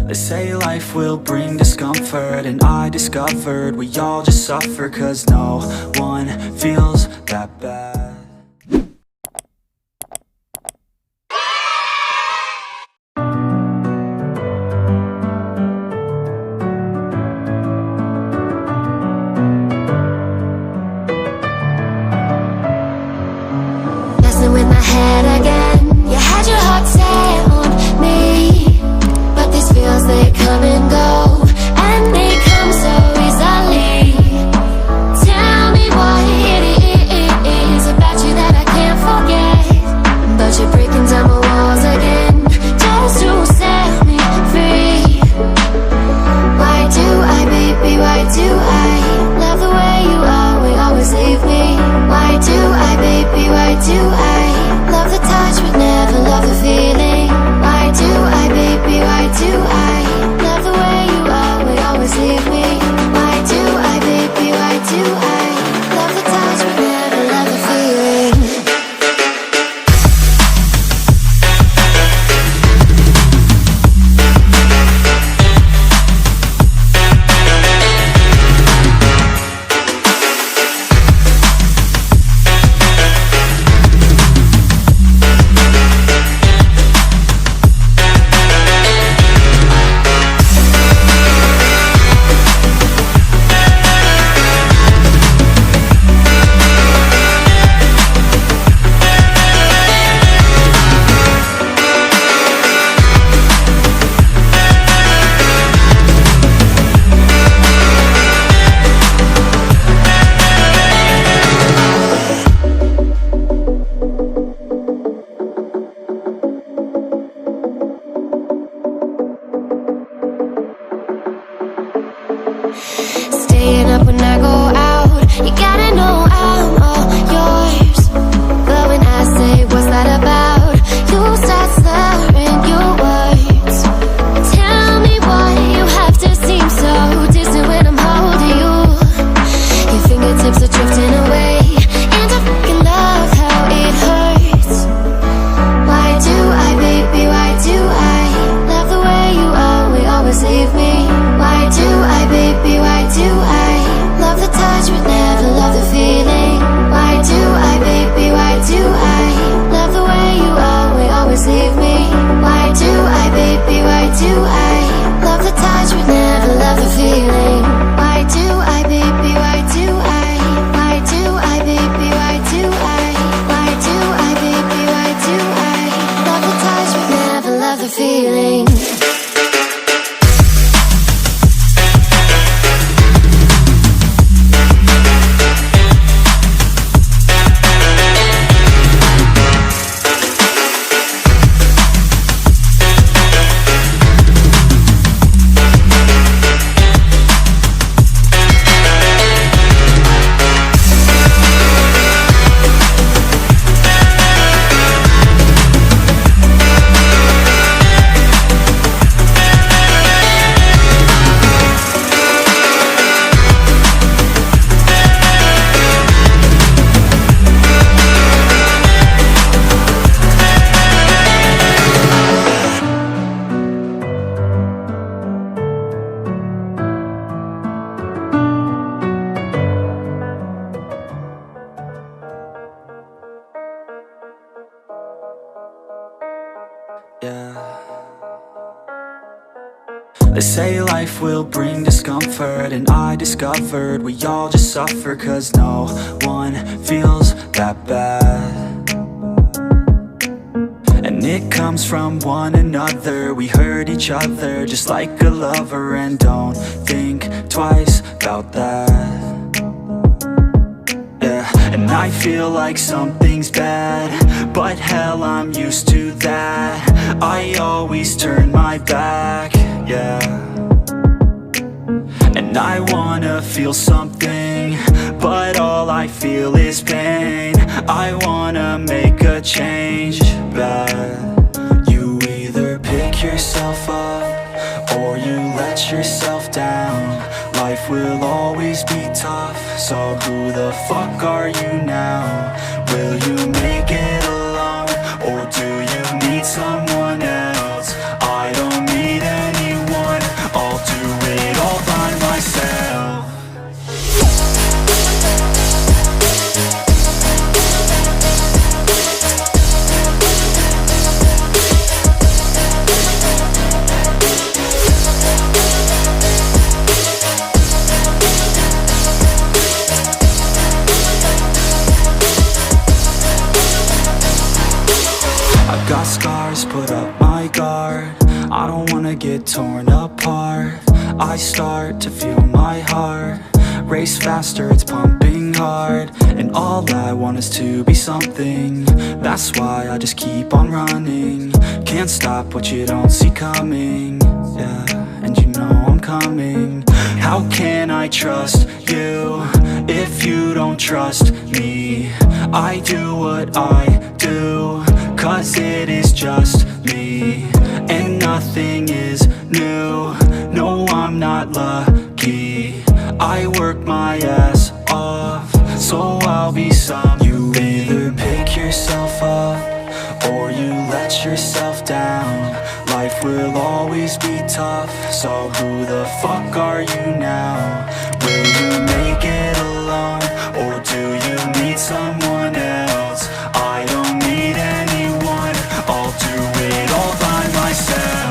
They say life will bring discomfort, and I discovered we all just suffer, 'cause no one feels that bad. Messing with my head again. You had your heart set on me, but these feels, they come and go, and they come so easily. Tell me what it is about you that I can't forget, but you're breaking down my walls again, just to set me free. Why do I, baby, why do I love the way you always leave me? Why do I, baby, why do I love the touch but never love the feeling? Why do I, baby, why do I love the way you always leave me? Why do I, baby, why do I love the touch but never love the feeling? Staying up when I go out, you gotta know I'm all yours. But when I say what's that about, you start slurring your words. Tell me why you have to seem so distant when I'm holding you. Your fingertips are drifting away, and I fucking love how it hurts. Why do I, baby, why do I love the way you always leave me? Why do I, baby, why do I love the touch but never love the feeling? Why do I, baby, why do I love the way you always leave me? Why do I, baby, why do I love the touch but never love the feeling? Why do I, baby, why do I? Why do I, baby, why do I? Why do I, baby, why do I love the touch but never love the feeling? They say life will bring discomfort, and I discovered we all just suffer, 'cause no one feels that bad. And it comes from one another. We hurt each other just like a lover, and don't think twice about that. Yeah, and I feel like something's bad, but hell, I'm used to that. I always turn my back, yeah. And I wanna feel something, but all I feel is pain. I wanna make a change, but you either pick yourself up or you let yourself down. Life will always be tough, so who the fuck are you now? Will you make it alone, or do you need someone else? I don't need anyone get torn apart. I start to feel my heart race faster, it's pumping hard. And all I want is to be something. That's why I just keep on running. Can't stop what you don't see coming. Yeah, and you know I'm coming. How can I trust you if you don't trust me? I do what I do, cause it is just me. And nothing is new, no I'm not lucky. I work my ass off, so I'll be some. You either pick yourself up, or you let yourself down. Life will always be tough, so who the fuck are you now? Will you make it alone, or do you need someone else? I don't need anyone, I'll do it all by myself.